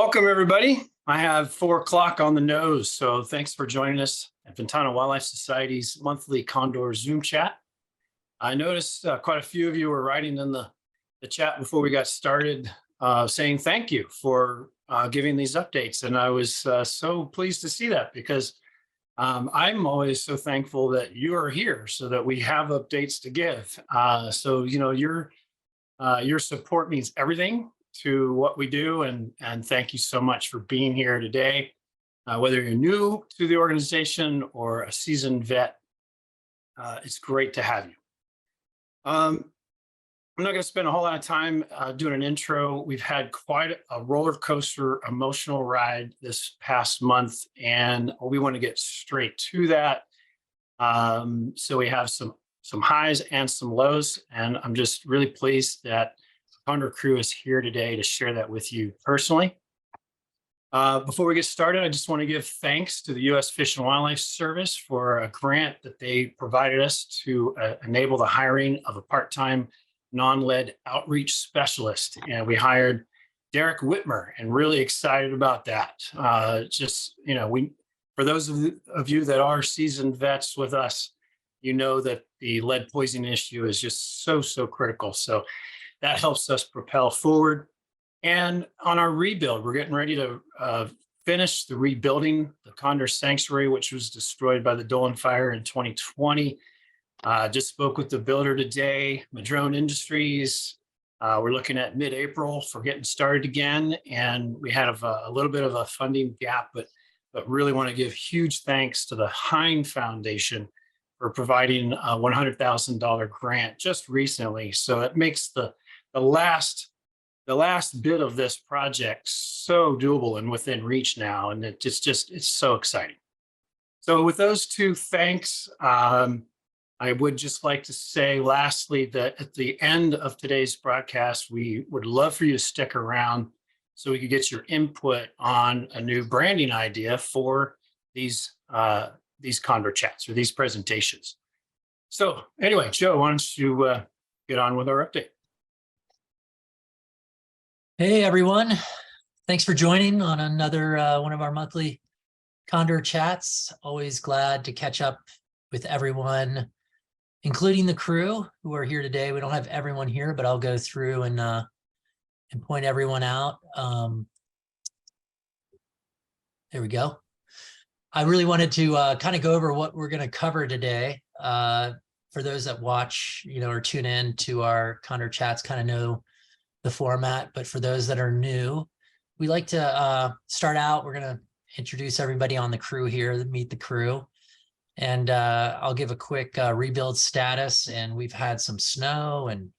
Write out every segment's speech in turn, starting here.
Welcome, everybody. I have 4 o'clock on the nose, so thanks for joining us at Ventana Wildlife Society's monthly Condor Zoom chat. I noticed quite a few of you were writing in the chat before we got started saying thank you for giving these updates. And I was so pleased to see that because I'm always so thankful that you are here so that we have updates to give. So, you know, your support means everything to what we do, and thank you so much for being here today. Whether you're new to the organization or a seasoned vet, it's great to have you. I'm not going to spend a whole lot of time doing an intro. We've had quite a roller coaster emotional ride this past month, and we want to get straight to that. So we have some highs and some lows, and I'm just really pleased that Condor Crew is here today to share that with you personally. Before we get started, I just want to give thanks to the U.S. Fish and Wildlife Service for a grant that they provided us to enable the hiring of a part-time NonLed Outreach specialist. And we hired Derek Whitmer, and really excited about that. Just, you know, for those of you that are seasoned vets with us, you know that the lead poisoning issue is just so critical. So that helps us propel forward. And on our rebuild, we're getting ready to finish the rebuilding the Condor Sanctuary, which was destroyed by the Dolan Fire in 2020. Just spoke with the builder today, Madrone Industries. We're looking at mid-April for getting started again. And we had a little bit of a funding gap, but really want to give huge thanks to the Hine Foundation for providing a $100,000 grant just recently. So it makes the last bit of this project so doable and within reach now, and it's so exciting. So with those two thanks, I would just like to say lastly that at the end of today's broadcast, we would love for you to stick around so we could get your input on a new branding idea for these Condor chats or these presentations. So anyway, Joe, why don't you get on with our update? Hey, everyone. Thanks for joining on another one of our monthly Condor chats. Always glad to catch up with everyone, including the crew who are here today. We don't have everyone here, but I'll go through and point everyone out. There we go. I really wanted to kind of go over what we're going to cover today. For those that watch, you know, or tune in to our Condor chats, kind of know the format, but for those that are new, we like to start out. We're going to introduce everybody on the crew here, meet the crew, and I'll give a quick rebuild status. And we've had some snow and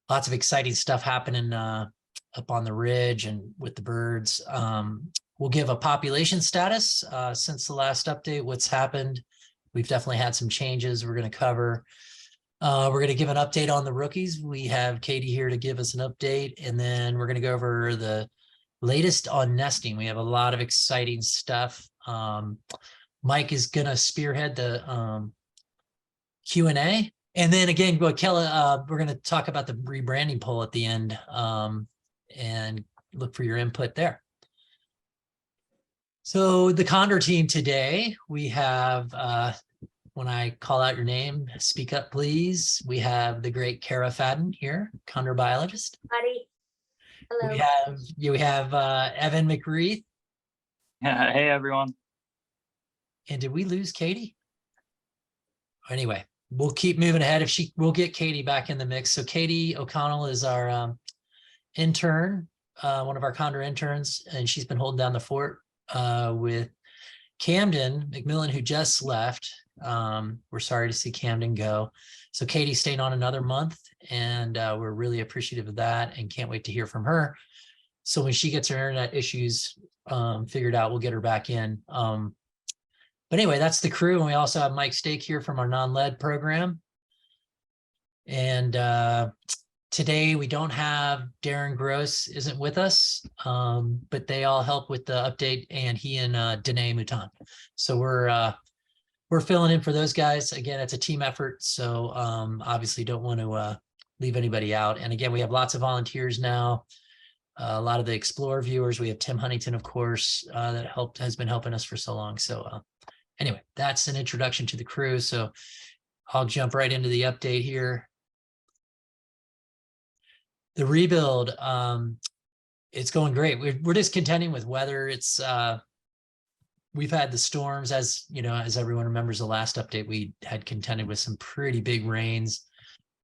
lots of exciting stuff happening up on the ridge and with the birds. We'll give a population status since the last update, what's happened. We've definitely had some changes we're going to cover. We're going to give an update on the rookies. We have Katie here to give us an update, and then we're going to go over the latest on nesting. We have a lot of exciting stuff. Mike is going to spearhead the Q&A. And then again, Kella, we're going to talk about the rebranding poll at the end and look for your input there. So the Condor team today, we have... when I call out your name, speak up, please. We have the great Kara Fadden here, Condor biologist. Buddy. Hello. We have Evan McReith. Yeah, hey, everyone. And did we lose Katie? Anyway, we'll keep moving ahead. We'll get Katie back in the mix. So Katie O'Connell is our intern, one of our Condor interns, and she's been holding down the fort with Camden McMillan, who just left. We're sorry to see Camden go. So Katie stayed on another month, and we're really appreciative of that and can't wait to hear from her. So when she gets her internet issues figured out, we'll get her back in. But anyway, that's the crew. And we also have Mike Stake here from our non-lead program. And today we don't have Darren Gross isn't with us, but they all help with the update, and he and Danae Mouton. So we're filling in for those guys. Again, it's a team effort, so obviously don't want to leave anybody out. And again, we have lots of volunteers now. a lot of the Explorer viewers. We have Tim Huntington, of course, that has been helping us for so long. So anyway, that's an introduction to the crew. So I'll jump right into the update here. The rebuild, it's going great. We're just contending with weather. It's we've had the storms, as you know, as everyone remembers the last update, we had contended with some pretty big rains,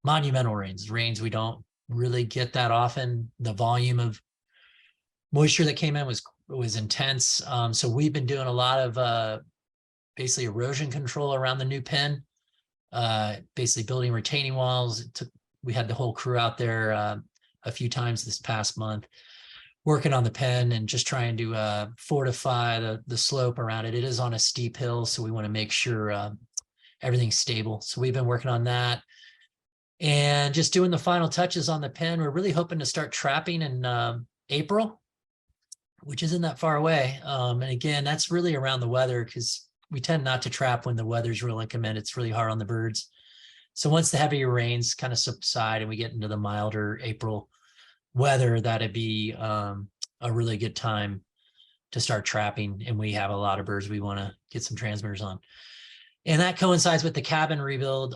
monumental rains we don't really get that often. The volume of moisture that came in was intense. So we've been doing a lot of basically erosion control around the new pen, basically building retaining walls. We had the whole crew out there a few times this past month working on the pen and just trying to fortify the slope around it. It is on a steep hill, so we want to make sure everything's stable. So we've been working on that and just doing the final touches on the pen. We're really hoping to start trapping in April, which isn't that far away. And again, that's really around the weather, because we tend not to trap when the weather's really inclement. It's really hard on the birds. So once the heavier rains kind of subside and we get into the milder April weather, that'd be a really good time to start trapping. And we have a lot of birds we want to get some transmitters on. And that coincides with the cabin rebuild.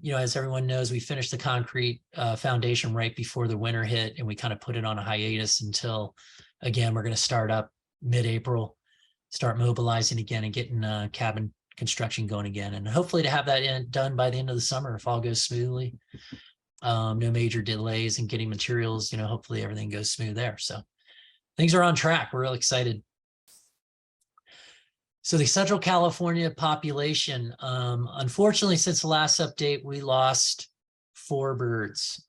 You know, as everyone knows, we finished the concrete foundation right before the winter hit, and we kind of put it on a hiatus until, again, we're going to start up mid-April, start mobilizing again and getting cabin construction going again. And hopefully to have that done by the end of the summer if all goes smoothly. No major delays in getting materials, you know, hopefully everything goes smooth there. So things are on track. We're real excited. So the Central California population, unfortunately, since the last update, we lost 4 birds.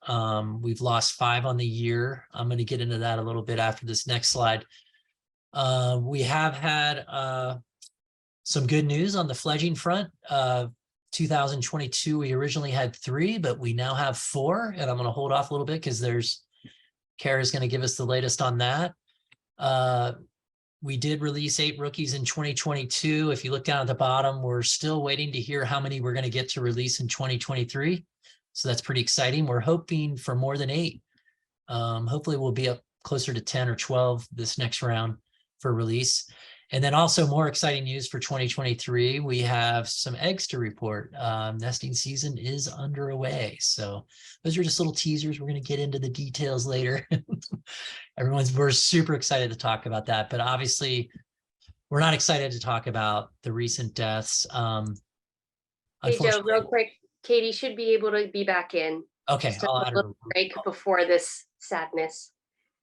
We've lost 5 on the year. I'm going to get into that a little bit after this next slide. We have had some good news on the fledging front. 2022, we originally had 3, but we now have 4, and I'm going to hold off a little bit because Kara's going to give us the latest on that. We did release 8 rookies in 2022. If you look down at the bottom, we're still waiting to hear how many we're going to get to release in 2023. So that's pretty exciting. We're hoping for more than 8. Hopefully we'll be up closer to 10 or 12 this next round for release. And then also more exciting news for 2023, we have some eggs to report. Nesting season is underway. So those are just little teasers. We're going to get into the details later. We're super excited to talk about that, but obviously we're not excited to talk about the recent deaths. Hey Joe, real quick, Katie should be able to be back in. Okay, Just I'll a add her. little break before this sadness.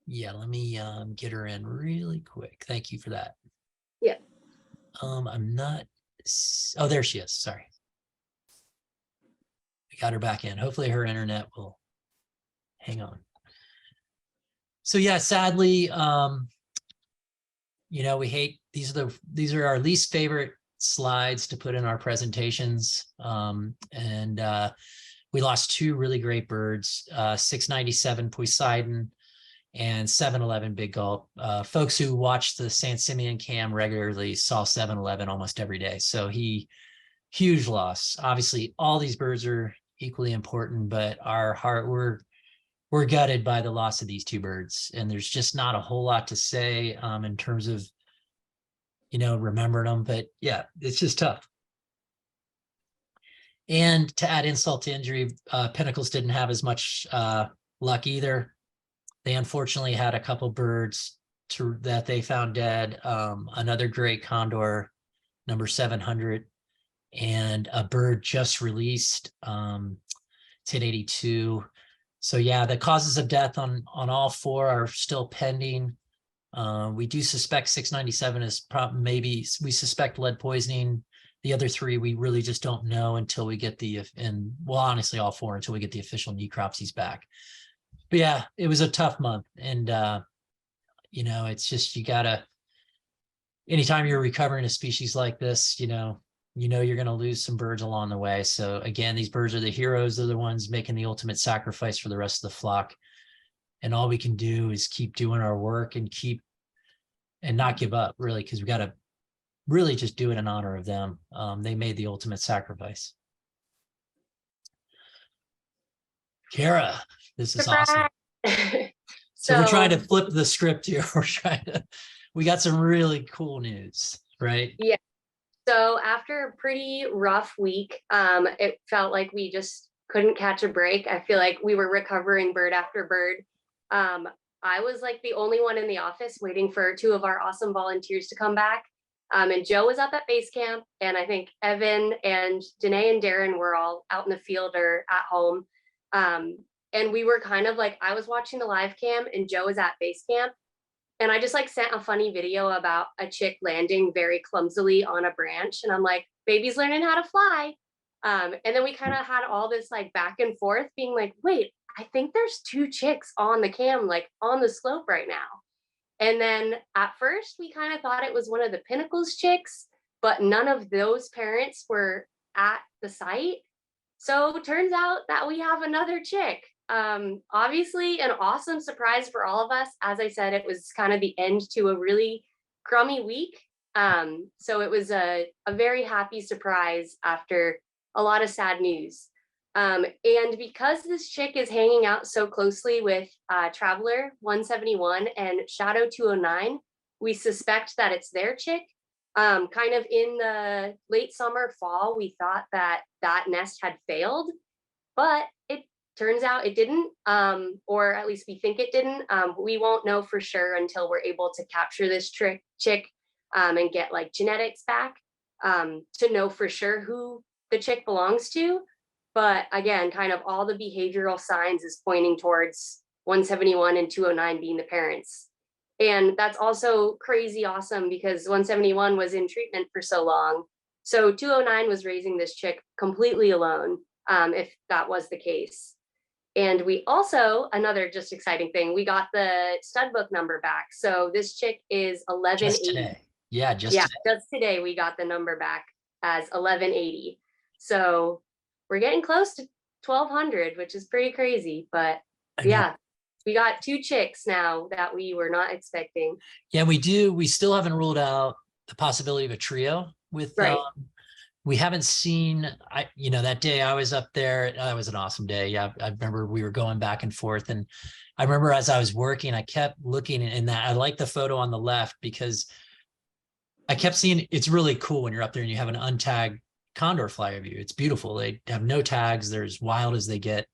Yeah, let me get her in really quick. Thank you for that. Yeah. I'm not. Oh, there she is. Sorry. We got her back in. Hopefully her internet will hang on. So yeah, sadly, you know, we hate these are our least favorite slides to put in our presentations. We lost 2 really great birds, 697 Poseidon and 711 Big Gulp. Folks who watch the San Simeon cam regularly saw 711 almost every day. So huge loss. Obviously, all these birds are equally important, but we're gutted by the loss of these 2 birds. And there's just not a whole lot to say in terms of, you know, remembering them. But yeah, it's just tough. And to add insult to injury, Pinnacles didn't have as much luck either. They unfortunately had a couple birds that they found dead. Another great condor, number 700, and a bird just released. It's hit 82. So yeah, the causes of death on all 4 are still pending. We do suspect 697 is we suspect lead poisoning. The other 3, we really just don't know until we get honestly, all 4 until we get the official necropsies back. But yeah, it was a tough month. And, you know, it's just, anytime you're recovering a species like this, you know, you're going to lose some birds along the way. So again, these birds are the heroes. They're the ones making the ultimate sacrifice for the rest of the flock. And all we can do is keep doing our work and not give up, really, because we got to really just do it in honor of them. They made the ultimate sacrifice. Kara, this is awesome. So we're trying to flip the script here. We got some really cool news, right? Yeah. So after a pretty rough week, it felt like we just couldn't catch a break. I feel like we were recovering bird after bird. I was like the only one in the office waiting for 2 of our awesome volunteers to come back. And Joe was up at base camp, and I think Evan and Danae and Darren were all out in the field or at home. And we were kind of like, I was watching the live cam and Joe was at base camp. And I just like sent a funny video about a chick landing very clumsily on a branch. And I'm like, baby's learning how to fly. And then we kind of had all this like back and forth being like, wait, I think there's 2 chicks on the cam, like on the slope right now. And then at first we kind of thought it was one of the Pinnacles chicks, but none of those parents were at the site. So it turns out that we have another chick. Obviously an awesome surprise for all of us. As I said, it was kind of the end to a really crummy week. So it was a very happy surprise after a lot of sad news. And because this chick is hanging out so closely with Traveler 171 and Shadow 209, we suspect that it's their chick. Kind of in the late summer, fall, we thought that that nest had failed, but it turns out it didn't, or at least we think it didn't. We won't know for sure until we're able to capture this chick and get like genetics back to know for sure who the chick belongs to. But again, kind of all the behavioral signs is pointing towards 171 and 209 being the parents. And that's also crazy awesome because 171 was in treatment for so long. So 209 was raising this chick completely alone, if that was the case. And we also, another just exciting thing, we got the stud book number back. So this chick is 1180. Just today. Yeah, just today we got the number back as 1180. So we're getting close to 1200, which is pretty crazy. But yeah, we got 2 chicks now that we were not expecting. Yeah, we do. We still haven't ruled out the possibility of a trio with, right. We haven't seen, that day I was up there, that was an awesome day. Yeah, I remember we were going back and forth. And I remember as I was working, I kept looking in that. I like the photo on the left because I kept seeing, it's really cool when you're up there and you have an untagged condor fly over you. It's beautiful. They have no tags. They're as wild as they get.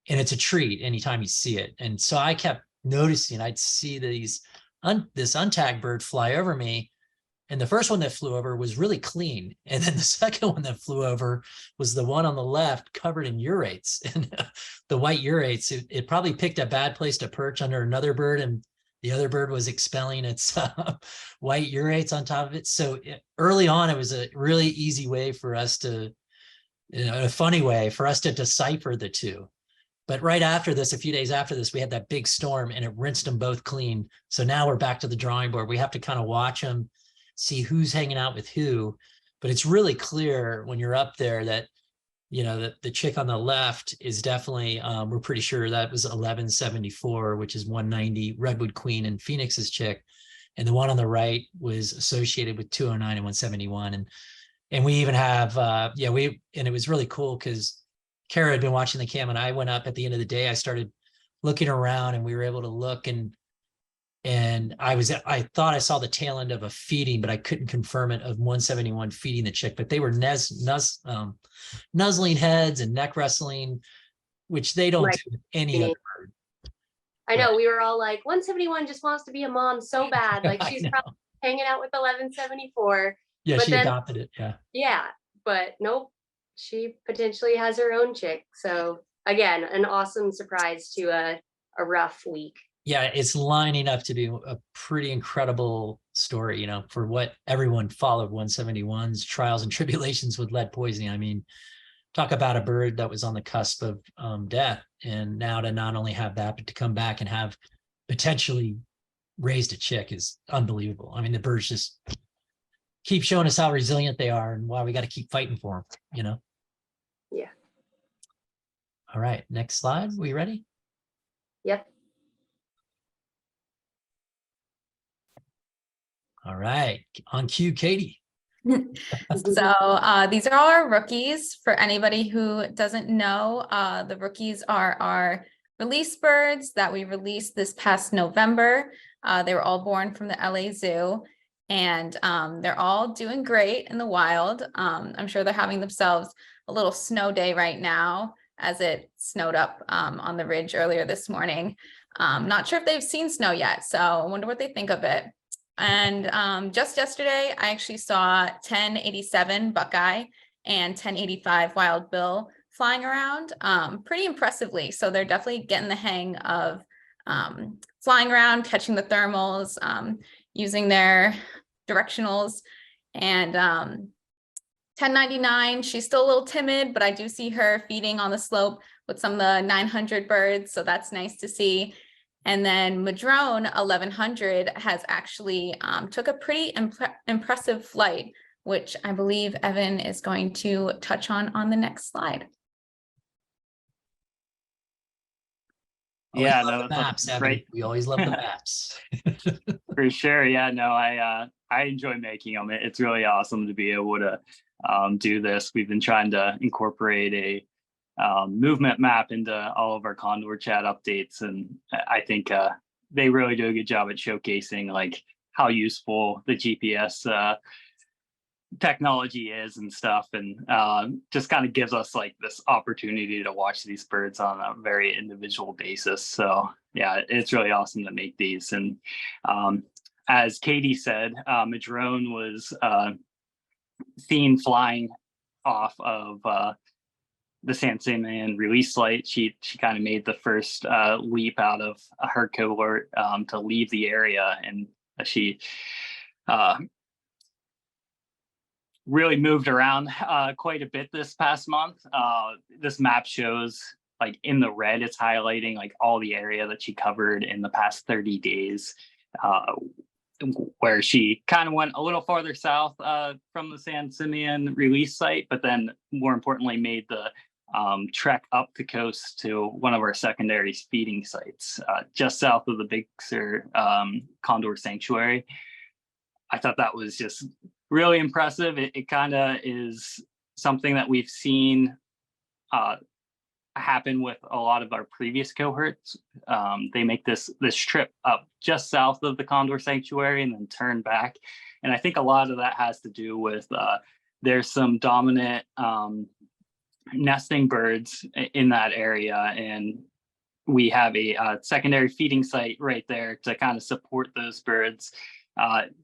And it's a treat anytime you see it. And so I kept noticing, I'd see this untagged bird fly over me. And the first one that flew over was really clean. And then the second one that flew over was the one on the left covered in urates. And the white urates, it probably picked a bad place to perch under another bird. And the other bird was expelling its white urates on top of it. So early on, it was a really easy way for us to, a funny way for us to decipher the 2. But right after this, a few days after this, we had that big storm and it rinsed them both clean. So now we're back to the drawing board. We have to kind of watch them, see who's hanging out with who. But it's really clear when you're up there that, the chick on the left is definitely, we're pretty sure that was 1174, which is 190 Redwood Queen and Phoenix's chick. And the one on the right was associated with 209 and 171. And we even have, and it was really cool because Kara had been watching the cam and I went up at the end of the day. I started looking around and we were able to look and I thought I saw the tail end of a feeding, but I couldn't confirm it, of 171 feeding the chick, but they were nuzzling heads and neck wrestling, which they don't do with any other bird. I know, we were all like, 171 just wants to be a mom so bad. Like she's probably hanging out with 1174. Yeah, but she adopted it. Yeah. Yeah, but nope, she potentially has her own chick. So again, an awesome surprise to a rough week. Yeah, it's lining up to be a pretty incredible story, for what everyone followed 171's trials and tribulations with lead poisoning. I mean, talk about a bird that was on the cusp of death. And now to not only have that, but to come back and have potentially raised a chick is unbelievable. I mean, the birds just keep showing us how resilient they are and why we got to keep fighting for them, Yeah. All right, next slide. We ready? Yep. All right, on cue, Katie. So these are all our rookies. For anybody who doesn't know, the rookies are our release birds that we released this past November. They were all born from the LA Zoo, and they're all doing great in the wild. I'm sure they're having themselves a little snow day right now, as it snowed up on the ridge earlier this morning. Not sure if they've seen snow yet, so I wonder what they think of it. And just yesterday, I actually saw 1087 Buckeye and 1085 Wild Bill flying around pretty impressively. So they're definitely getting the hang of flying around, catching the thermals, using their directionals. And 1099, she's still a little timid, but I do see her feeding on the slope with some of the 900 birds. So that's nice to see. And then Madrone 1100 has actually took a pretty impressive flight, which I believe Evan is going to touch on the next slide. Always Yeah, love no, the that's maps, Evan. great. We always love the maps. For sure. Yeah, no, I enjoy making them. It's really awesome to be able to do this. We've been trying to incorporate a movement map into all of our Condor chat updates, and I think they really do a good job at showcasing like how useful the GPS technology is and stuff, and just kind of gives us like this opportunity to watch these birds on a very individual basis. So yeah, it's really awesome to make these. And as Katie said, Madrone was seen flying off of the San Simeon release flight. She kind of made the first leap out of her cohort to leave the area, and she really moved around quite a bit this past month. This map shows like in the red, it's highlighting like all the area that she covered in the past 30 days, where she kind of went a little farther south from the San Simeon release site, but then more importantly made the trek up the coast to one of our secondary feeding sites just south of the Big Condor Sanctuary. I thought that was just really impressive. It kind of is something that we've seen happen with a lot of our previous cohorts. They make this trip up just south of the Condor Sanctuary and then turn back. And I think a lot of that has to do with there's some dominant nesting birds in that area, and we have a secondary feeding site right there to kind of support those birds.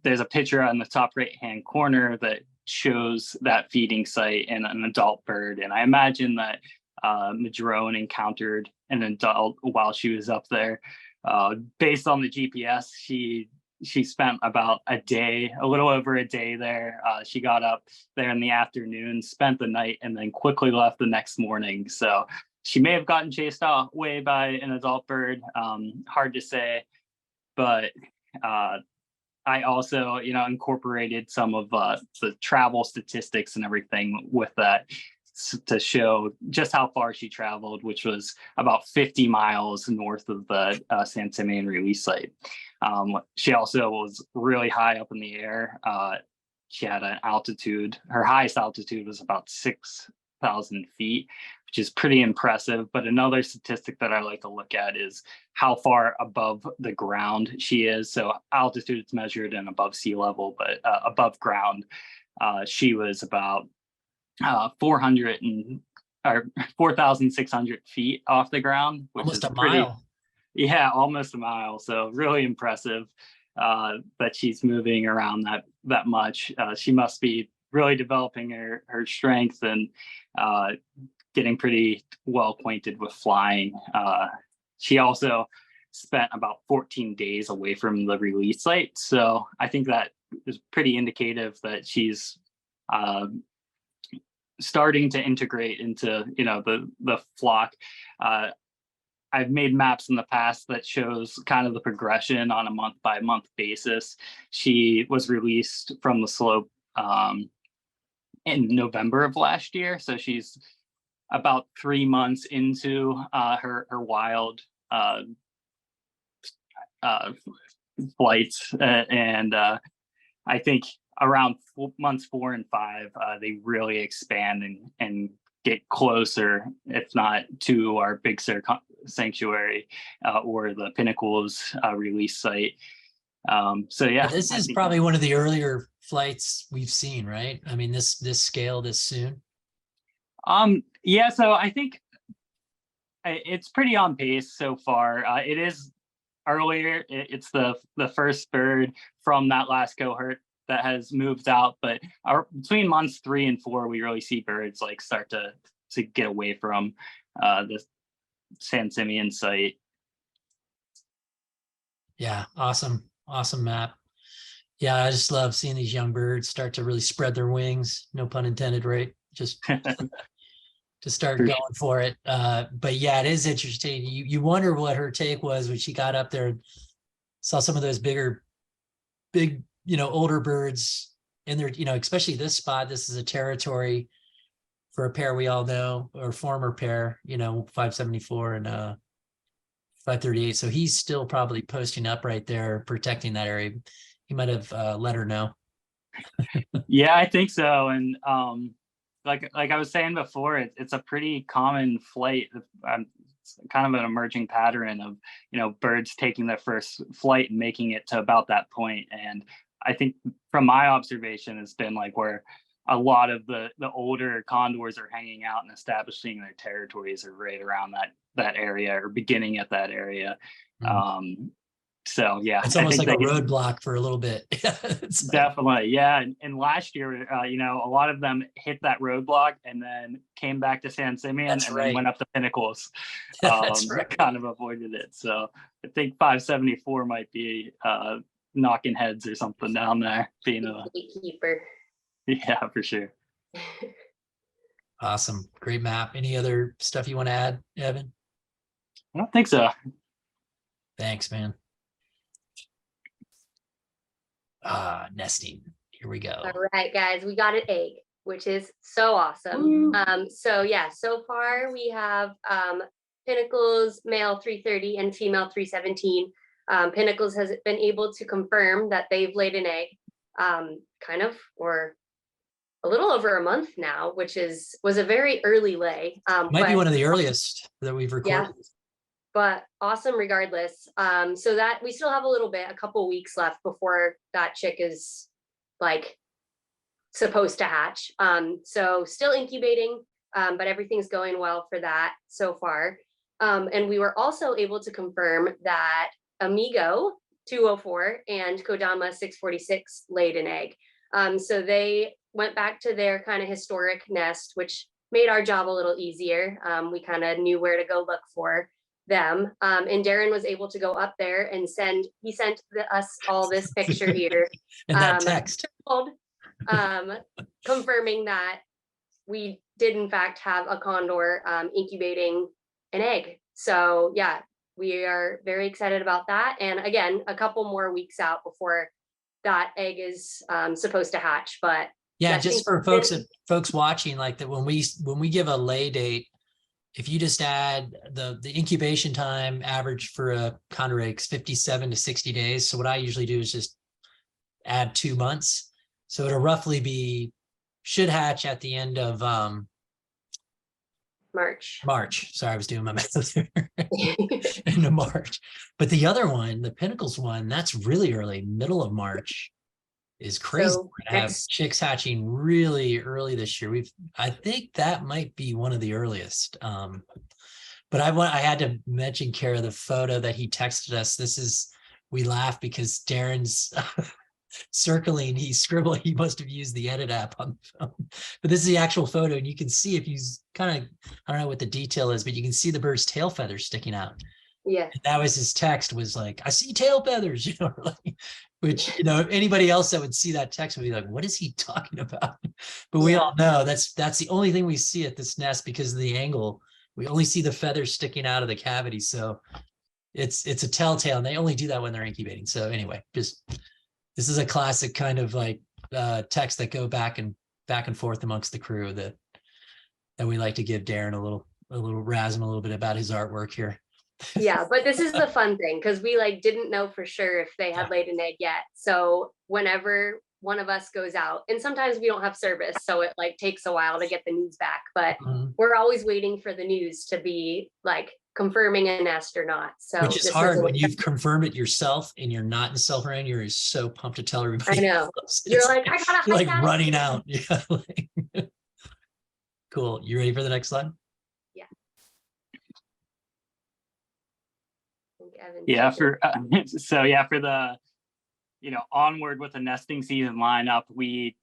There's a picture on the top right-hand corner that shows that feeding site and an adult bird. And I imagine that Madrone encountered an adult while she was up there. Based on the GPS, she spent about a little over a day there. She got up there in the afternoon, spent the night, and then quickly left the next morning. So she may have gotten chased away by an adult bird. Hard to say, but I also, incorporated some of the travel statistics and everything with that to show just how far she traveled, which was about 50 miles north of the San Simeon release site. She also was really high up in the air. She had an altitude, her highest altitude was about 6,000 feet, which is pretty impressive. But another statistic that I like to look at is how far above the ground she is. So altitude is measured in above sea level, but above ground, she was about 4,600 feet off the ground, which Almost is a mile. Yeah, almost a mile. So really impressive that she's moving around that much. She must be really developing her strength and getting pretty well acquainted with flying. She also spent about 14 days away from the release site. So I think that is pretty indicative that she's starting to integrate into the flock. I've made maps in the past that shows kind of the progression on a month by month basis. She was released from the slope in November of last year, so she's about 3 months into her wild flights, and I think around months 4 and 5, they really expand and get closer, if not to our Big Sur sanctuary or the Pinnacles release site. So yeah, This I is think- probably one of the earlier flights we've seen, right? I mean, this scale this soon. Yeah, so I think it's pretty on pace so far. It is earlier. It's the first bird from that last cohort that has moved out, but between months 3 and 4, we really see birds like start to get away from the San Simeon site. Yeah, awesome map. Yeah, I just love seeing these young birds start to really spread their wings. No pun intended, right? Just to start going for it. But yeah, it is interesting. You wonder what her take was when she got up there and saw some of those big, older birds in there, especially this spot. This is a territory for a pair we all know, or former pair, 574 and 538. So he's still probably posting up right there, protecting that area. He might have let her know. Yeah, I think so. And like I was saying before, it's a pretty common flight. It's kind of an emerging pattern of birds taking their first flight and making it to about that point. And I think from my observation, it's been like where a lot of the older condors are hanging out and establishing their territories are right around that area or beginning at that area. Mm. So yeah, it's almost like a roadblock for a little bit. Definitely, yeah. And last year, a lot of them hit that roadblock and then came back to San Simeon then went up to Pinnacles. That's right. Kind of avoided it. So I think 574 might be knocking heads or something down there. Being a keeper. Yeah, for sure. Awesome, great map. Any other stuff you want to add, Evan? I don't think so. Thanks, man. Nesting. Here we go. All right, guys, we got an egg, which is so awesome. So yeah, so far we have Pinnacles male 330 and female 317. Pinnacles has been able to confirm that they've laid an egg, or a little over a month now, which was a very early lay. Might be one of the earliest that we've recorded. Yeah, but awesome regardless. So that we still have a couple weeks left before that chick is like supposed to hatch. So still incubating, but everything's going well for that so far. And we were also able to confirm that Amigo 204 and Kodama 646 laid an egg. So they went back to their kind of historic nest, which made our job a little easier. We kind of knew where to go look for them. And Darren was able to go up there and he sent us all this picture here. And that text. Confirming that we did in fact have a condor incubating an egg. So yeah, we are very excited about that. And again, a couple more weeks out before that egg is supposed to hatch. But yeah, just for folks watching, like that when we give a lay date, if you just add the incubation time average for a condor egg is 57 to 60 days. So what I usually do is just add 2 months. So it'll roughly should hatch at the end of March. Sorry, I was doing my math there. End of March. But the other one, the Pinnacles one, that's really early, middle of March. Is crazy. So we're gonna have chicks hatching really early this year. I think that might be one of the earliest. But I had to mention, Kara, the photo that he texted us. We laugh because Darren's circling, he scribbled, he must have used the edit app on the phone. But this is the actual photo, and you can see if you kind of, I don't know what the detail is, but you can see the bird's tail feathers sticking out. Yeah. And that was his text, was like, I see tail feathers, which, anybody else that would see that text would be like, what is he talking about? But we all know that's the only thing we see at this nest because of the angle. We only see the feathers sticking out of the cavity. So it's a telltale, and they only do that when they're incubating. So anyway, this is a classic kind of like text that go back and forth amongst the crew that we like to give Darren a little razz him a little bit about his artwork here. Yeah, but this is the fun thing because we didn't know for sure if they had laid an egg yet. So whenever one of us goes out, and sometimes we don't have service, so it takes a while to get the news back, but we're always waiting for the news to be confirming a nest or not. So Which is this hard wasn't- when you've confirmed it yourself and you're not in self-ran. You're so pumped to tell everybody. I know. else. You're It's like, I gotta you're hike like out. running out. Yeah. Cool. You ready for the next slide? I think Evan Yeah, took it. for the onward with the nesting season lineup, we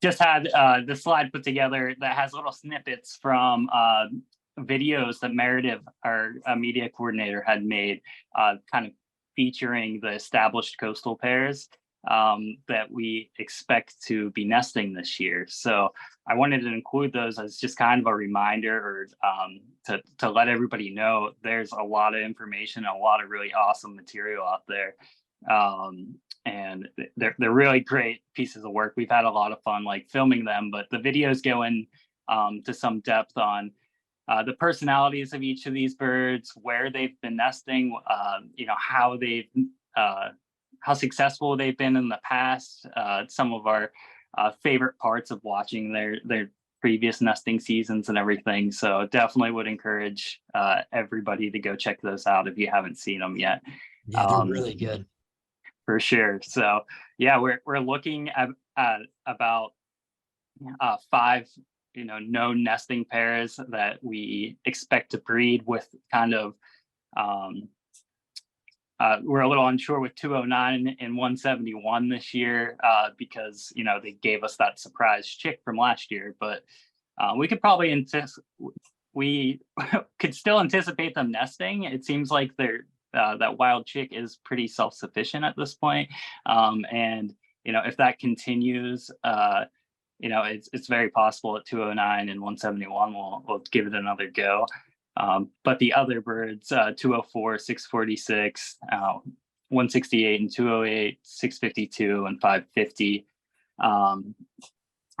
just had the slide put together that has little snippets from videos that Meredith, our media coordinator, had made, kind of featuring the established coastal pairs that we expect to be nesting this year. So I wanted to include those as just kind of a reminder, or to let everybody know there's a lot of information, a lot of really awesome material out there. And they're really great pieces of work. We've had a lot of fun like filming them, but the videos go in to some depth on the personalities of each of these birds, where they've been nesting, how they've how successful they've been in the past, some of our favorite parts of watching their previous nesting seasons and everything. So definitely would encourage everybody to go check those out if you haven't seen them yet. Yeah, they're really good. For sure. So yeah, we're looking at about 5 known nesting pairs that we expect to breed with kind of we're a little unsure with 209 and 171 this year because they gave us that surprise chick from last year, but we could probably we could still anticipate them nesting. It seems like they're that wild chick is pretty self-sufficient at this point. And if that continues, it's very possible at 209 and 171 we'll give it another go. But the other birds, 204, 646, 168 and 208, 652 and 550,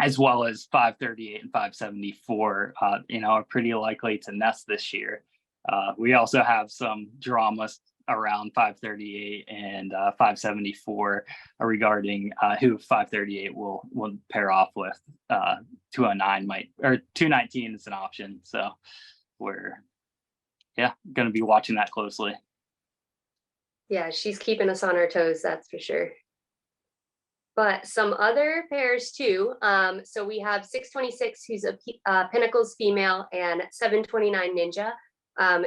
as well as 538 and 574, are pretty likely to nest this year. We also have some dramas around 538 and 574 regarding who 538 will pair off with. 209 or 219 is an option. So we're going to be watching that closely. Yeah, she's keeping us on our toes, that's for sure. But some other pairs too. So we have 626, who's a Pinnacles female, and 729 Ninja.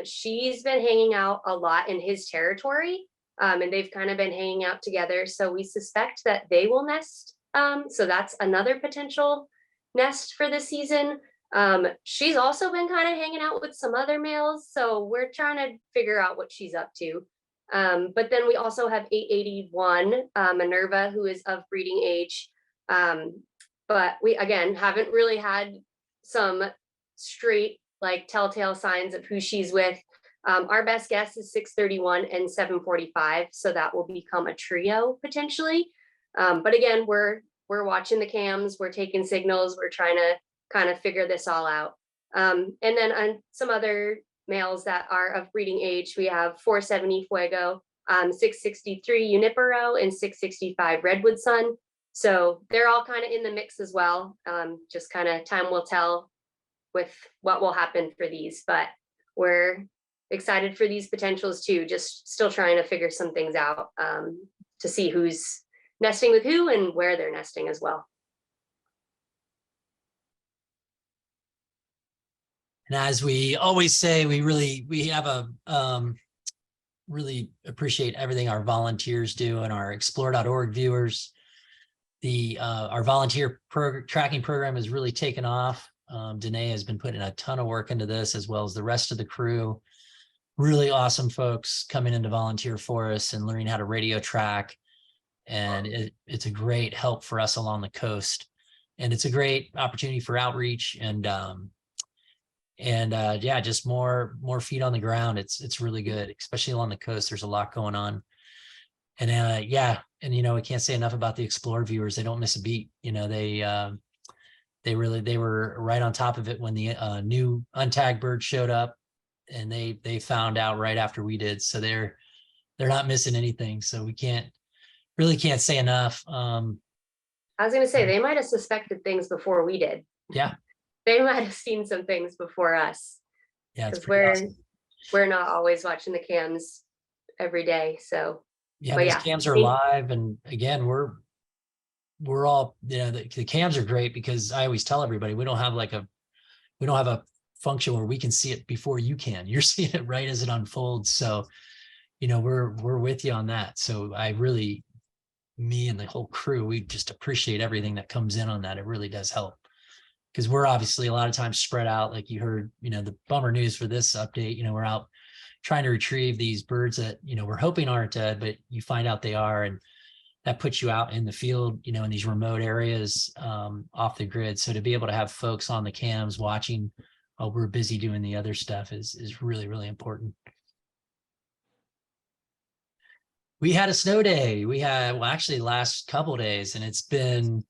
She's been hanging out a lot in his territory, and they've kind of been hanging out together. So we suspect that they will nest. So that's another potential nest for this season. She's also been kind of hanging out with some other males, so we're trying to figure out what she's up to. But then we also have 881 Minerva, who is of breeding age. But we, again, haven't really had some straight like telltale signs of who she's with. Our best guess is 631 and 745, so that will become a trio potentially. But again, we're watching the cams, we're taking signals, we're trying to kind of figure this all out. And then on some other males that are of breeding age, we have 470 Fuego, 663 Junipero, and 665 Redwood Sun. So they're all kind of in the mix as well. Just kind of time will tell with what will happen for these, but we're excited for these potentials too. Just still trying to figure some things out to see who's nesting with who and where they're nesting as well. And as we always say, we have a really appreciate everything our volunteers do and our explore.org viewers. Our volunteer tracking program has really taken off. Danae has been putting a ton of work into this, as well as the rest of the crew. Really awesome folks coming in to volunteer for us and learning how to radio track. And it's a great help for us along the coast. And it's a great opportunity for outreach and yeah, just more feet on the ground. It's really good, especially along the coast. There's a lot going on. And yeah, and we can't say enough about the Explore viewers. They don't miss a beat. They were right on top of it when the new untagged bird showed up, and they found out right after we did. So they're not missing anything. So we can't say enough. I was gonna say they might have suspected things before we did. Yeah. They might have seen some things before us. Yeah, it's because pretty awesome. we're not always watching the cams every day. So Yeah, but those yeah, cams are thank- live, and again, we're all, you know, the cams are great because I always tell everybody we don't have a function where we can see it before you can. You're seeing it right as it unfolds. So, you know, we're with you on that. So I really, me and the whole crew, we just appreciate everything that comes in on that. It really does help. Because we're obviously a lot of times spread out, like you heard, you know, the bummer news for this update, you know, we're out trying to retrieve these birds that, you know, we're hoping aren't dead, but you find out they are. And that puts you out in the field, you know, in these remote areas, off the grid. So to be able to have folks on the cams watching while we're busy doing the other stuff is really, really important. We had a snow day. We had, well, actually the last couple of days, and it's been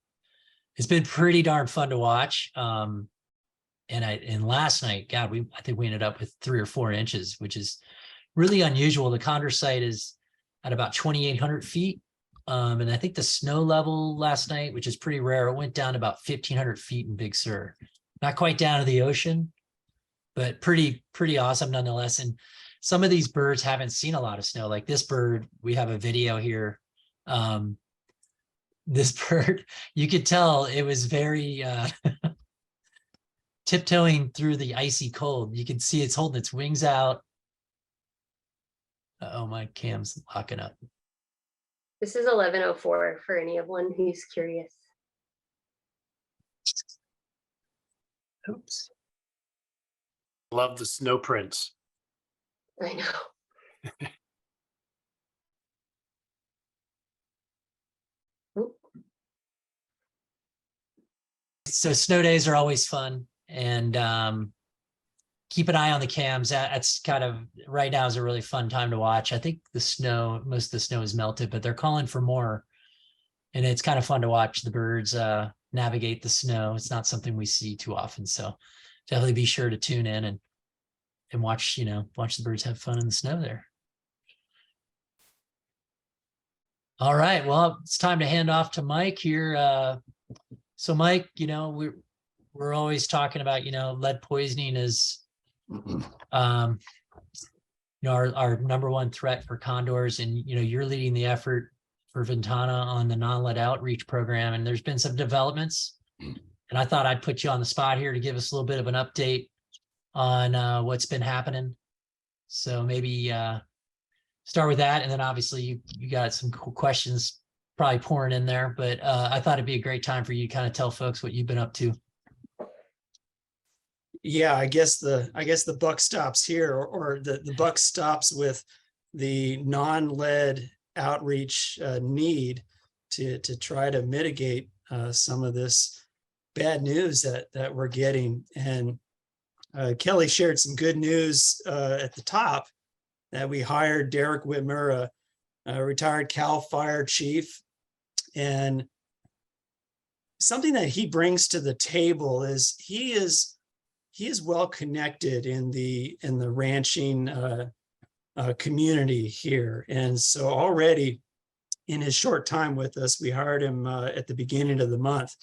pretty darn fun to watch. And last night, God, I think we ended up with 3 or 4 inches, which is really unusual. The Condor site is at about 2,800 feet. And I think the snow level last night, which is pretty rare, it went down to about 1,500 feet in Big Sur. Not quite down to the ocean, but pretty awesome nonetheless. And some of these birds haven't seen a lot of snow. Like this bird, we have a video here. This bird, you could tell it was very tiptoeing through the icy cold. You can see it's holding its wings out. Oh, my cam's locking up. this is 11:04 for anyone who's curious. Oops. Love the snow prints. I know. Oop. So snow days are always fun, and keep an eye on the cams. That's kind of right now is a really fun time to watch. I think most of the snow is melted, but they're calling for more, and it's kind of fun to watch the birds navigate the snow. It's not something we see too often, so definitely be sure to tune in and watch, you know, watch the birds have fun in the snow there. All right, well, it's time to hand off to Mike here. So Mike, you know, we're always talking about, you know, lead poisoning is you know, our number one threat for condors, and you know, you're leading the effort for Ventana on the NonLed Outreach program, and there's been some developments, and I thought I'd put you on the spot here to give us a little bit of an update on what's been happening. So maybe start with that, and then obviously you got some cool questions probably pouring in there, but I thought it'd be a great time for you to kind of tell folks what you've been up to. Yeah, I guess the buck stops here, or the buck stops with the non-lead outreach need to try to mitigate some of this bad news that we're getting. And Kelly shared some good news at the top that we hired Derek Whitmer, a retired Cal Fire chief, and something that he brings to the table is he is well connected in the ranching community here. And so already in his short time with us, we hired him at the beginning of the month.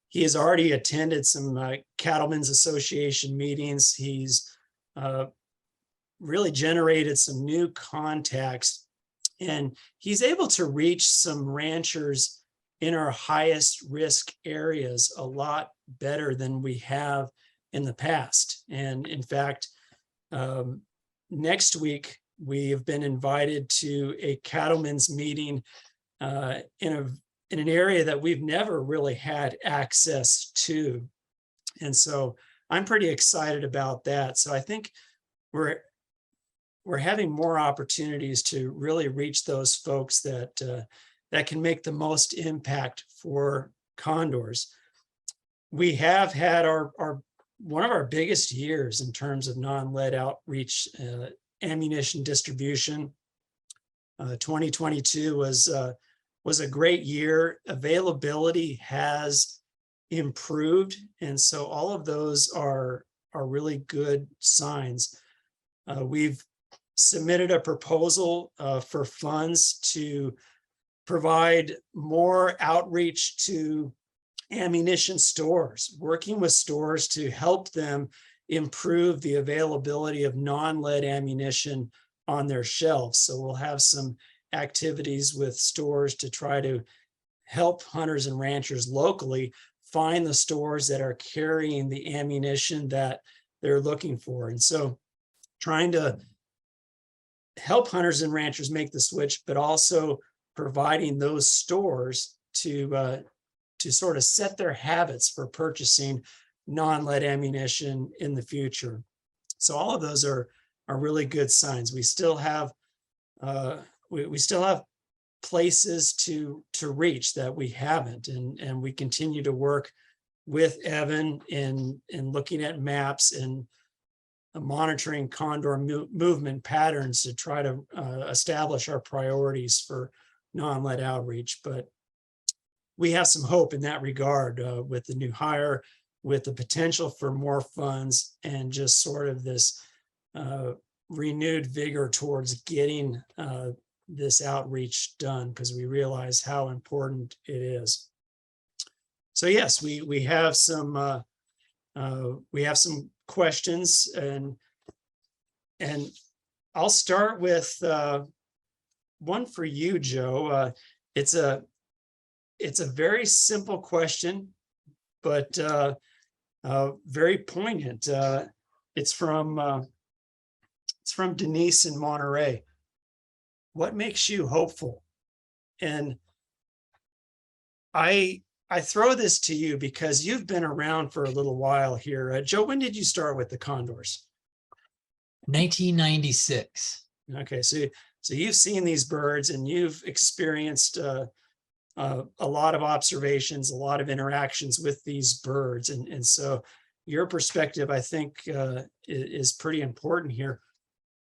He has already attended some Cattlemen's Association meetings. He's really generated some new contacts, and he's able to reach some ranchers in our highest risk areas a lot better than we have in the past. And in fact, next week, we have been invited to a cattlemen's meeting in an area that we've never really had access to. And so I'm pretty excited about that. So I think we're having more opportunities to really reach those folks that can make the most impact for condors. We have had one of our biggest years in terms of non-lead outreach ammunition distribution. 2022 was a great year. Availability has improved, and so all of those are really good signs. We've submitted a proposal for funds to provide more outreach to ammunition stores, working with stores to help them improve the availability of non-lead ammunition on their shelves. So we'll have some activities with stores to try to help hunters and ranchers locally find the stores that are carrying the ammunition that they're looking for. And so trying to help hunters and ranchers make the switch, but also providing those stores to sort of set their habits for purchasing non-lead ammunition in the future. So all of those are really good signs. We still have we still have places to reach that we haven't, and we continue to work with Evan in looking at maps and monitoring condor movement patterns to try to establish our priorities for non-lead outreach. But we have some hope in that regard with the new hire, with the potential for more funds, and just sort of this renewed vigor towards getting this outreach done, because we realize how important it is. So yes, we have some questions, and I'll start with one for you, Joe. It's a very simple question, but very poignant. It's from Denise in Monterey. What makes you hopeful? And I throw this to you because you've been around for a little while here. Joe, when did you start with the Condors? 1996. Okay, so you've seen these birds and you've experienced a lot of observations, a lot of interactions with these birds, and so your perspective, I think, is pretty important here.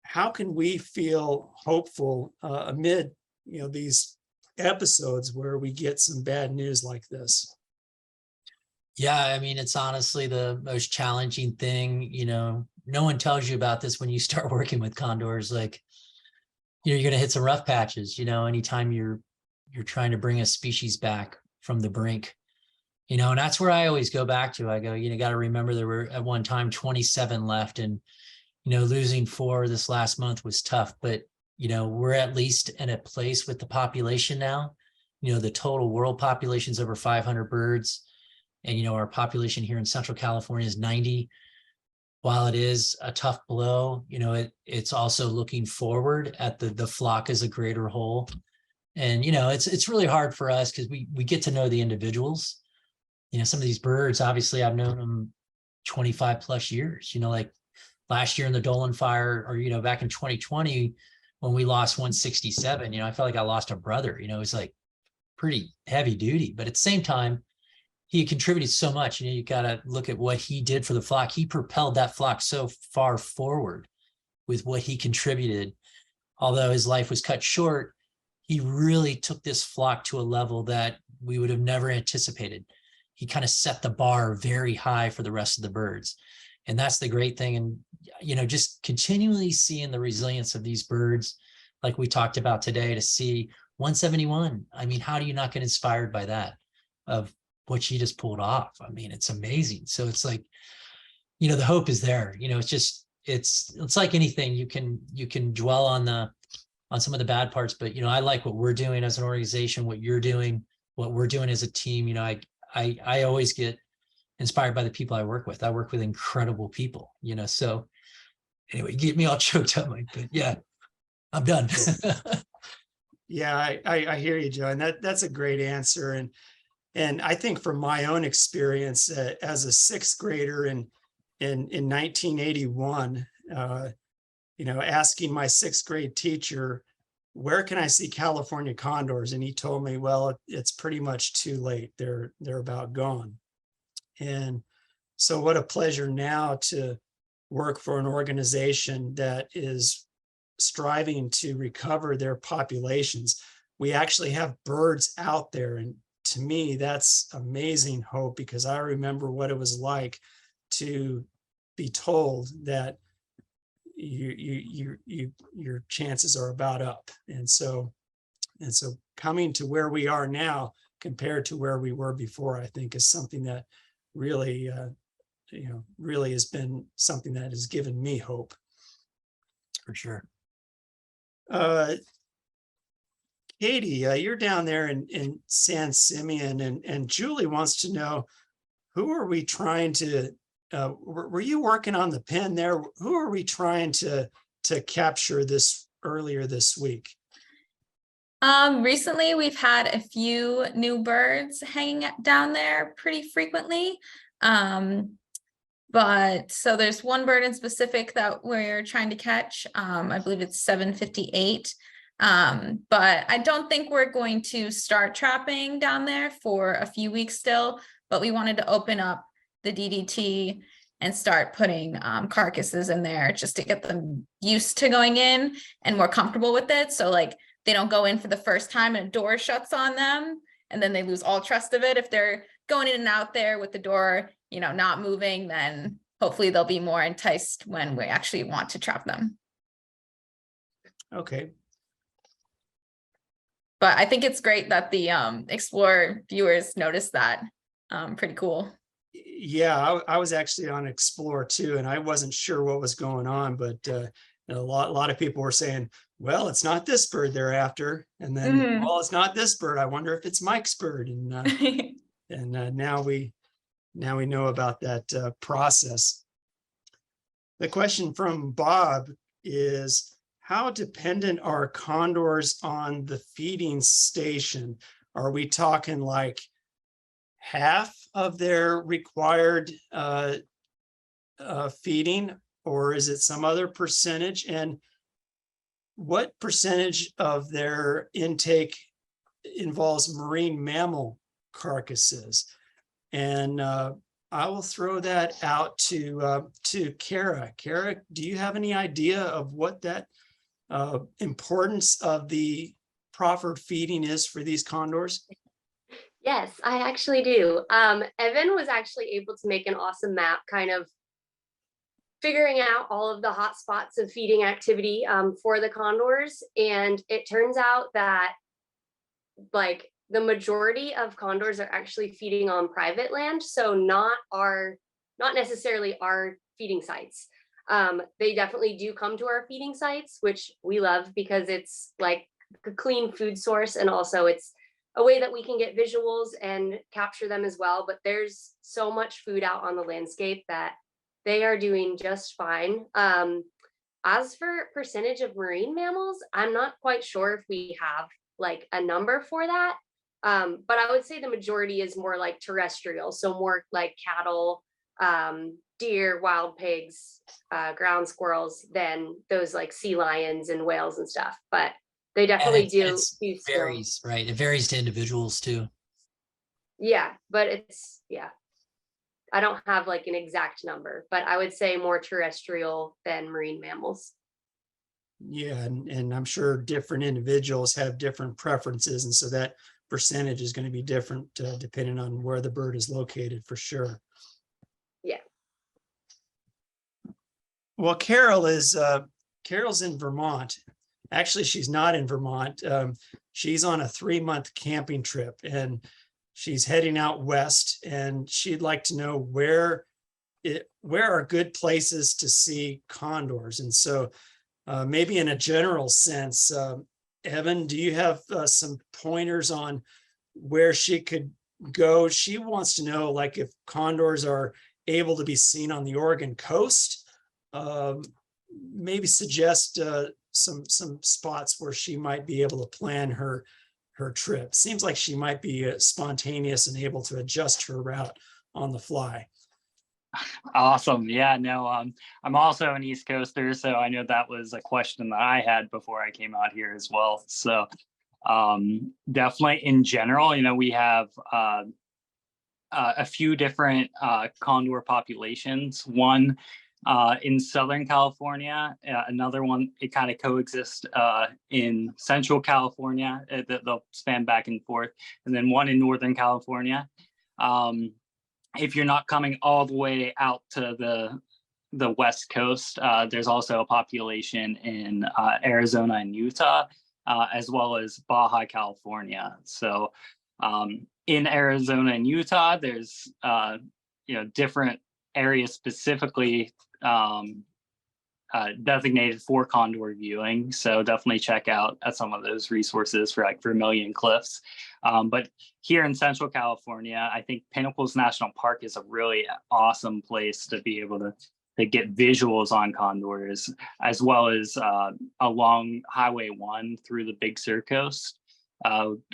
How can we feel hopeful amid these episodes where we get some bad news like this? Yeah, I mean, it's honestly the most challenging thing. No one tells you about this when you start working with condors. Like, you're going to hit some rough patches. Anytime you're trying to bring a species back from the brink. And that's where I always go back to. I go, got to remember there were at one time 27 left, and losing 4 this last month was tough, but we're at least in a place with the population now. The total world population is over 500 birds, and our population here in Central California is 90. While it is a tough blow, it's also looking forward at the flock as a greater whole. And it's really hard for us because we get to know the individuals. Some of these birds, obviously I've known them 25 plus years. Like last year in the Dolan fire, or back in 2020 when we lost 167, I felt like I lost a brother. It was like pretty heavy duty, but at the same time, he contributed so much. You got to look at what he did for the flock. He propelled that flock so far forward with what he contributed. Although his life was cut short, he really took this flock to a level that we would have never anticipated. He kind of set the bar very high for the rest of the birds. And that's the great thing. And, just continually seeing the resilience of these birds, like we talked about today, to see 171. I mean, how do you not get inspired by that, of what she just pulled off? I mean, it's amazing. So it's like, the hope is there. It's like anything. You can dwell on some of the bad parts, but I like what we're doing as an organization, what you're doing, what we're doing as a team. I always get inspired by the people I work with. I work with incredible people, so anyway, get me all choked up, Mike, but yeah, I'm done. Yeah, I hear you, Joe. And that's a great answer. And I think from my own experience as a 6th grader in 1981, asking my 6th grade teacher, where can I see California condors? And he told me, well, it's pretty much too late. They're about gone. And so what a pleasure now to work for an organization that is striving to recover their populations. We actually have birds out there. And to me, that's amazing hope, because I remember what it was like to be told that your chances are about up. And so coming to where we are now compared to where we were before, I think is something that really really has been something that has given me hope. For sure. Katie, you're down there in San Simeon, and Julie wants to know, who are we trying to, were you working on the pen there? Who are we trying to capture this earlier this week? Recently we've had a few new birds hanging down there pretty frequently. But so there's one bird in specific that we're trying to catch. I believe it's 758. But I don't think we're going to start trapping down there for a few weeks still, but we wanted to open up the DDT and start putting carcasses in there just to get them used to going in and more comfortable with it. So like they don't go in for the first time and a door shuts on them and then they lose all trust of it. If they're going in and out there with the door, not moving, then hopefully they'll be more enticed when we actually want to trap them. Okay. But I think it's great that the Explorer viewers noticed that. Pretty cool. Yeah, I was actually on Explorer too, and I wasn't sure what was going on, but a lot of people were saying, well, it's not this bird they're after, and then well, it's not this bird. I wonder if it's Mike's bird, and now we know about that process. The question from Bob is, how dependent are condors on the feeding station? Are we talking like half of their required feeding, or is it some other percentage? And what percentage of their intake involves marine mammal carcasses? And I will throw that out to Kara. Kara, do you have any idea of what that importance of the proffered feeding is for these condors? Yes, I actually do. Evan was actually able to make an awesome map kind of figuring out all of the hot spots of feeding activity for the condors. And it turns out that like the majority of condors are actually feeding on private land. So not necessarily our feeding sites. They definitely do come to our feeding sites, which we love because it's like a clean food source. And also it's a way that we can get visuals and capture them as well. But there's so much food out on the landscape that they are doing just fine. As for percentage of marine mammals, I'm not quite sure if we have like a number for that. But I would say the majority is more like terrestrial. So more like cattle, deer, wild pigs, ground squirrels than those like sea lions and whales and stuff. But they definitely do varies, right? It varies to individuals too. Yeah, but I don't have like an exact number, but I would say more terrestrial than marine mammals. Yeah, and I'm sure different individuals have different preferences, and so that percentage is going to be different depending on where the bird is located, for sure. Yeah. Well, Carol's in Vermont. Actually, she's not in Vermont. She's on a 3-month camping trip, and she's heading out west, and she'd like to know where are good places to see condors. And so maybe in a general sense, Evan, do you have some pointers on where she could go? She wants to know, like, if condors are able to be seen on the Oregon coast, maybe suggest some spots where she might be able to plan her trip. Seems like she might be spontaneous and able to adjust her route on the fly. Awesome. Yeah, no, I'm also an East Coaster, so I know that was a question that I had before I came out here as well. So definitely in general, we have a few different condor populations. One in Southern California, another one, it kind of coexists in Central California. They'll span back and forth, and then one in Northern California. If you're not coming all the way out to the West Coast, there's also a population in Arizona and Utah, as well as Baja California. So in Arizona and Utah, there's different areas specifically designated for condor viewing. So definitely check out some of those resources for like Vermilion Cliffs. But here in Central California, I think Pinnacles National Park is a really awesome place to be able to get visuals on condors, as well as along Highway 1 through the Big Sur coast.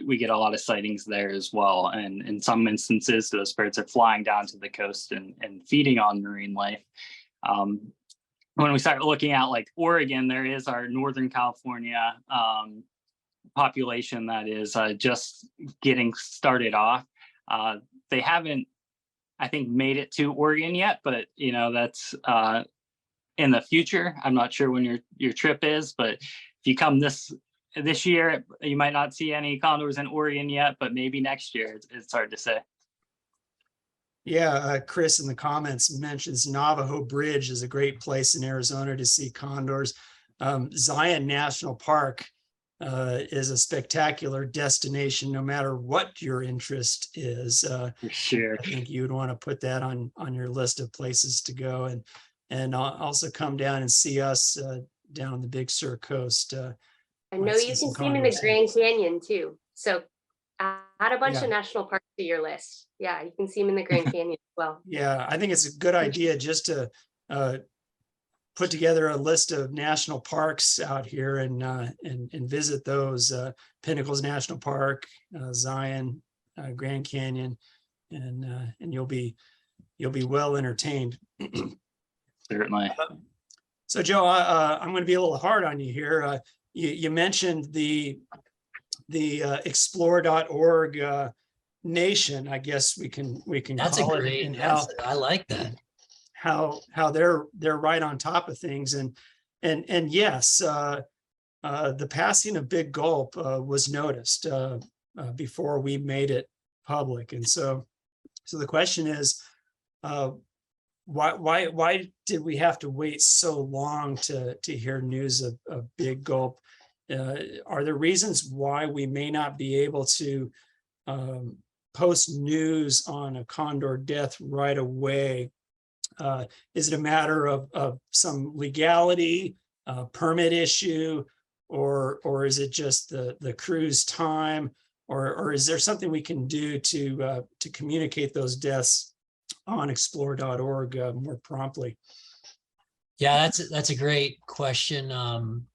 We get a lot of sightings there as well. And in some instances, those birds are flying down to the coast and feeding on marine life. When we start looking at like Oregon, there is our Northern California population that is just getting started off. They haven't, I think, made it to Oregon yet, but you know, that's in the future. I'm not sure when your trip is, but if you come this year, you might not see any condors in Oregon yet, but maybe next year. It's hard to say. Yeah, Chris in the comments mentions Navajo Bridge is a great place in Arizona to see condors. Zion National Park is a spectacular destination, no matter what your interest is. For sure. I think you would want to put that on your list of places to go, and also come down and see us down on the Big Sur coast. I know you can see them in the Grand Canyon too. So add a bunch Yeah. of national parks to your list. Yeah, you can see them in the Grand Canyon as well. Yeah, I think it's a good idea just to put together a list of national parks out here and visit those. Pinnacles National Park, Zion, Grand Canyon, and you'll be well entertained. Certainly. So Joe, I'm going to be a little hard on you here. You mentioned the explore.org nation, I guess we can That's a call it, great, and how I like that. how they're right on top of things. And yes, the passing of Big Gulp was noticed before we made it public. And so the question is, why did we have to wait so long to hear news of Big Gulp? Are there reasons why we may not be able to post news on a condor death right away? Is it a matter of some legality, permit issue, or is it just the crew's time, or is there something we can do to communicate those deaths on explore.org more promptly? Yeah, that's a great question.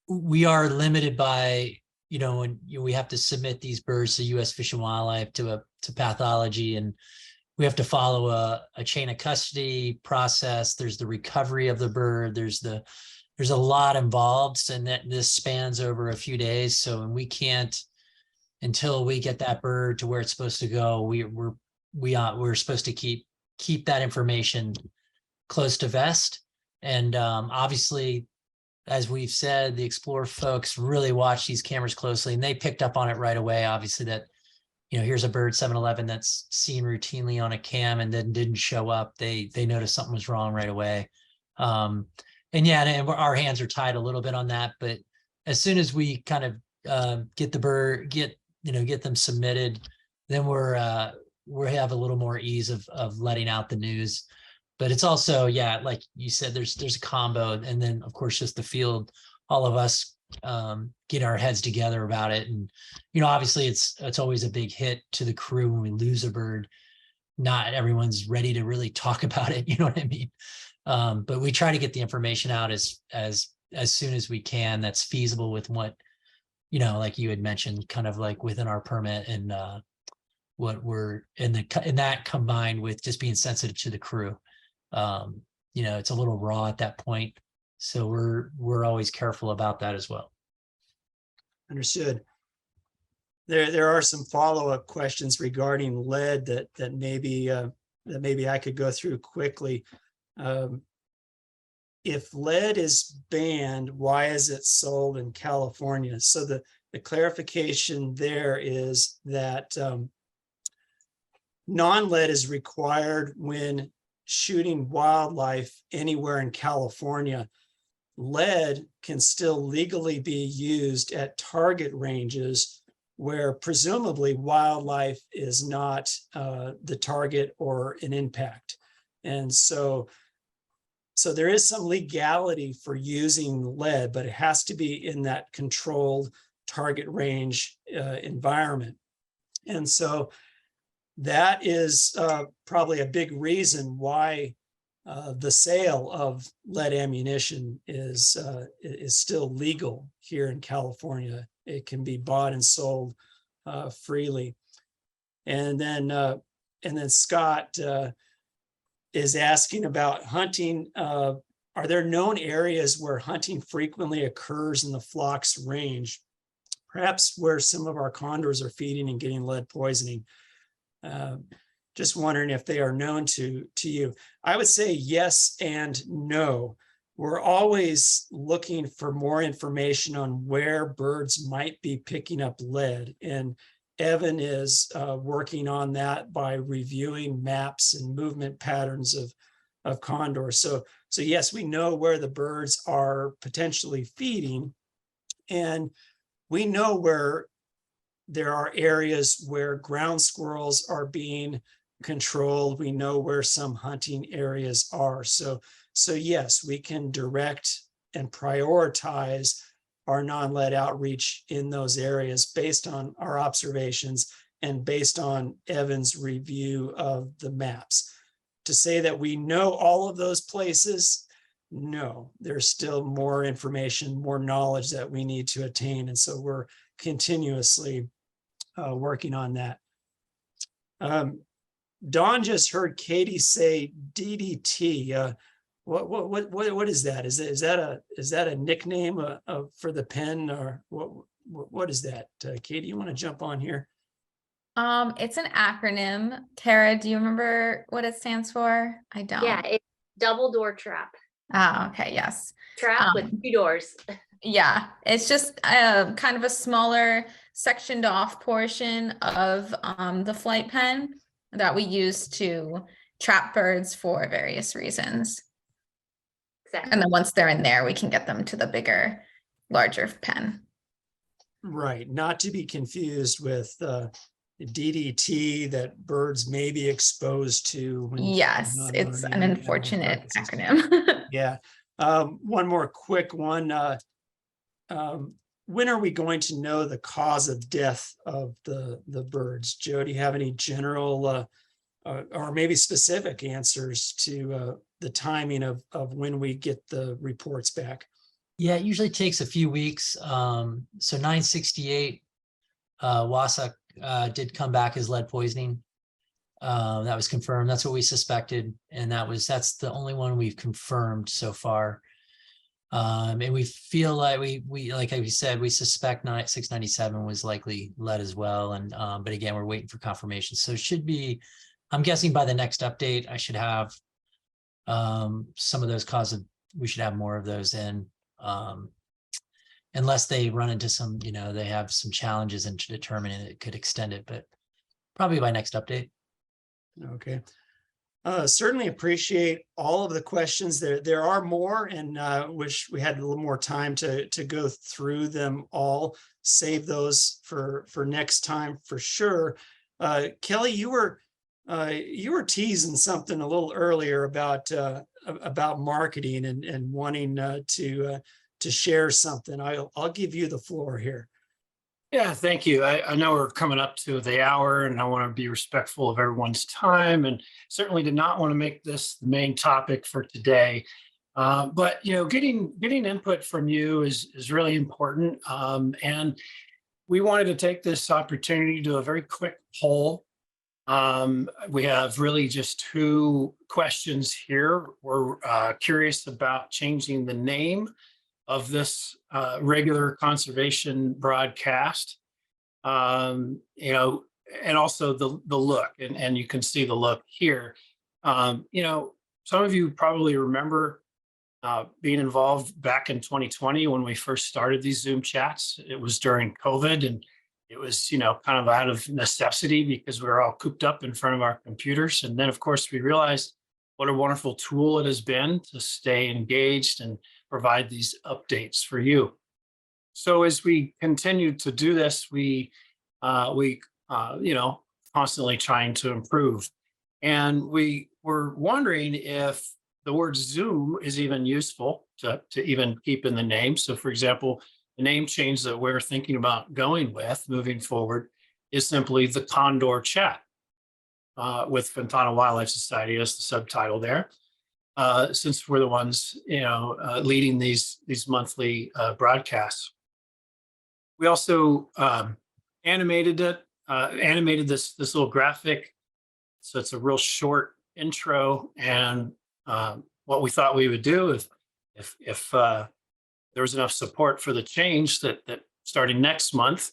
We are limited by, when we have to submit these birds to U.S. Fish and Wildlife to pathology, and we have to follow a chain of custody process. There's the recovery of the bird. There's a lot involved, and that this spans over a few days. So, and we can't, until we get that bird to where it's supposed to go, we're supposed to keep that information close to vest. And obviously, as we've said, the Explore folks really watch these cameras closely, and they picked up on it right away. Obviously, that here's a bird 711 that's seen routinely on a cam and then didn't show up. They noticed something was wrong right away. And our hands are tied a little bit on that. But as soon as we kind of get the bird, get them submitted, then we have a little more ease of letting out the news. But it's also, like you said, there's a combo, and then of course just the field, all of us get our heads together about it. And obviously it's always a big hit to the crew when we lose a bird. Not everyone's ready to really talk about it, you know what I mean? But we try to get the information out as soon as we can that's feasible with what, like you had mentioned, kind of like within our permit, and what we're in that combined with just being sensitive to the crew. It's a little raw at that point, so we're always careful about that as well. Understood. There are some follow-up questions regarding lead that maybe I could go through quickly. If lead is banned, why is it sold in California? So the clarification there is that non-lead is required when shooting wildlife anywhere in California. Lead can still legally be used at target ranges where presumably wildlife is not the target or an impact. And so there is some legality for using lead, but it has to be in that controlled target range environment. And so that is probably a big reason why the sale of lead ammunition is still legal here in California. It can be bought and sold freely. And then Scott is asking about hunting. Are there known areas where hunting frequently occurs in the flock's range? Perhaps where some of our condors are feeding and getting lead poisoning. Just wondering if they are known to you. I would say yes and no. We're always looking for more information on where birds might be picking up lead. And Evan is working on that by reviewing maps and movement patterns of condors. So yes, we know where the birds are potentially feeding, and we know where there are areas where ground squirrels are being controlled. We know where some hunting areas are. So yes, we can direct and prioritize our non-lead outreach in those areas based on our observations and based on Evan's review of the maps. To say that we know all of those places, no, there's still more information, more knowledge that we need to attain. And so we're continuously working on that. Dawn just heard Katie say DDT. What is that? Is that a nickname for the pen, or what is that? Katie, you want to jump on here? It's an acronym. Tara, do you remember what it stands for? I don't. Yeah, it's double door trap. Oh, okay, yes. Trap with 2 doors. Yeah, it's just kind of a smaller sectioned off portion of the flight pen that we use to trap birds for various reasons. Exactly. And then once they're in there, we can get them to the bigger, larger pen. Right, not to be confused with DDT that birds may be exposed to. Yes, it's an unfortunate acronym. Yeah. One more quick one. When are we going to know the cause of death of the birds? Joe, do you have any general or maybe specific answers to the timing of when we get the reports back? Yeah, it usually takes a few weeks. So 968 Wasak did come back as lead poisoning. That was confirmed. That's what we suspected, and that's the only one we've confirmed so far. And we feel like we like we said, we suspect 697 was likely lead as well. And but again, we're waiting for confirmation. So it should be, I'm guessing by the next update, I should have some of those we should have more of those in. Unless they run into some, they have some challenges in determining it could extend it, but probably by next update. Okay. Certainly appreciate all of the questions. There are more, and wish we had a little more time to go through them all. Save those for next time for sure. Kelly, you were teasing something a little earlier about marketing and wanting to share something. I'll give you the floor here. Yeah, thank you. I know we're coming up to the hour, and I want to be respectful of everyone's time, and certainly did not want to make this the main topic for today. But getting input from you is really important, and we wanted to take this opportunity to do a very quick poll. We have really just 2 questions here. We're curious about changing the name of this regular conservation broadcast, and also the look, and you can see the look here. Some of you probably remember being involved back in 2020 when we first started these Zoom chats. It was during COVID, and it was, kind of out of necessity because we were all cooped up in front of our computers. And then, of course, we realized what a wonderful tool it has been to stay engaged and provide these updates for you. So as we continue to do this, we constantly trying to improve. And we were wondering if the word Zoom is even useful to even keep in the name. So for example, the name change that we're thinking about going with moving forward is simply the Condor Chat with Ventana Wildlife Society as the subtitle there. Since we're the ones, leading these monthly broadcasts. We also animated this little graphic. So it's a real short intro, and what we thought we would do if there was enough support for the change that starting next month,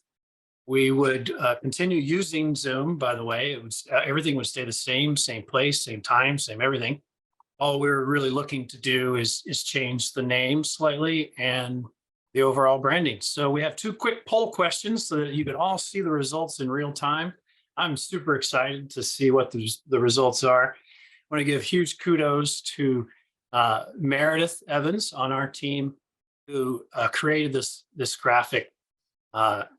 we would continue using Zoom. By the way, it was everything would stay the same place, same time, same everything. All we're really looking to do is change the name slightly and the overall branding. So we have 2 quick poll questions so that you can all see the results in real time. I'm super excited to see what the results are. I want to give huge kudos to Meredith Evans on our team, who created this graphic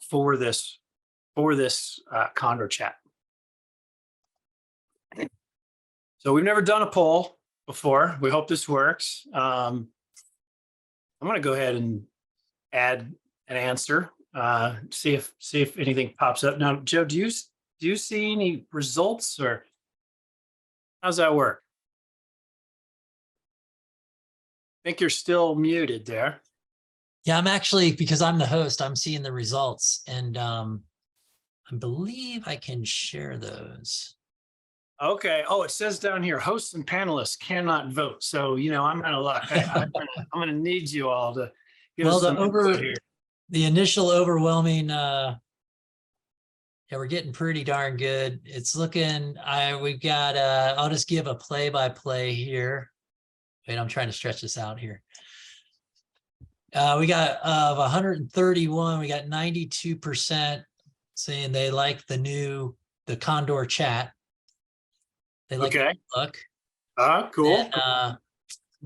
for this Condor Chat. So we've never done a poll before. We hope this works. I'm going to go ahead and add an answer. See if anything pops up. Now, Joe, do you see any results, or how's that work? I think you're still muted there. Yeah, I'm actually, because I'm the host, I'm seeing the results, and I believe I can share those. Okay. Oh, it says down here, hosts and panelists cannot vote. So, I'm out of luck. I'm gonna need you all to give us some input here. The initial overwhelming, yeah, we're getting pretty darn good. It's looking, we've got, I'll just give a play-by-play here. Wait, I'm trying to stretch this out here. We got of 131, we got 92% saying they like the Condor Chat. They like the look. Cool. And,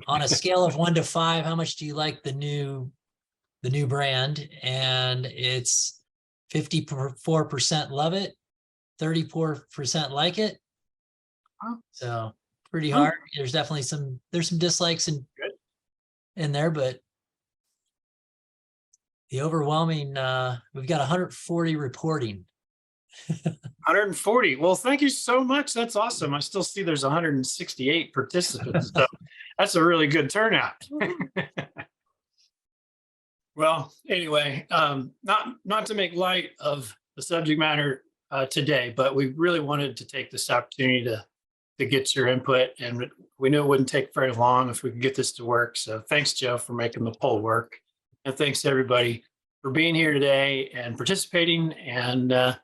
on a scale of 1 to 5, how much do you like the new brand? And it's 54% love it, 34% like it. So pretty hard. There's definitely some dislikes in there, but the overwhelming, we've got 140 reporting. 140. Well, thank you so much. That's awesome. I still see there's 168 participants. So that's a really good turnout. Well, anyway, not to make light of the subject matter today, but we really wanted to take this opportunity to get your input, and we knew it wouldn't take very long if we could get this to work. So thanks, Joe, for making the poll work, and thanks everybody for being here today and participating. And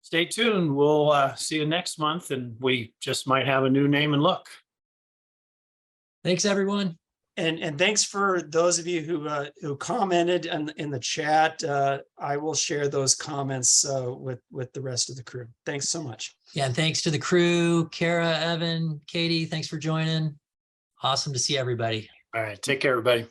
stay tuned. We'll see you next month, and we just might have a new name and look. Thanks, everyone. And thanks for those of you who commented in the chat. I will share those comments with the rest of the crew. Thanks so much. Yeah, and thanks to the crew, Kara, Evan, Katie, thanks for joining. Awesome to see everybody. All right, take care, everybody.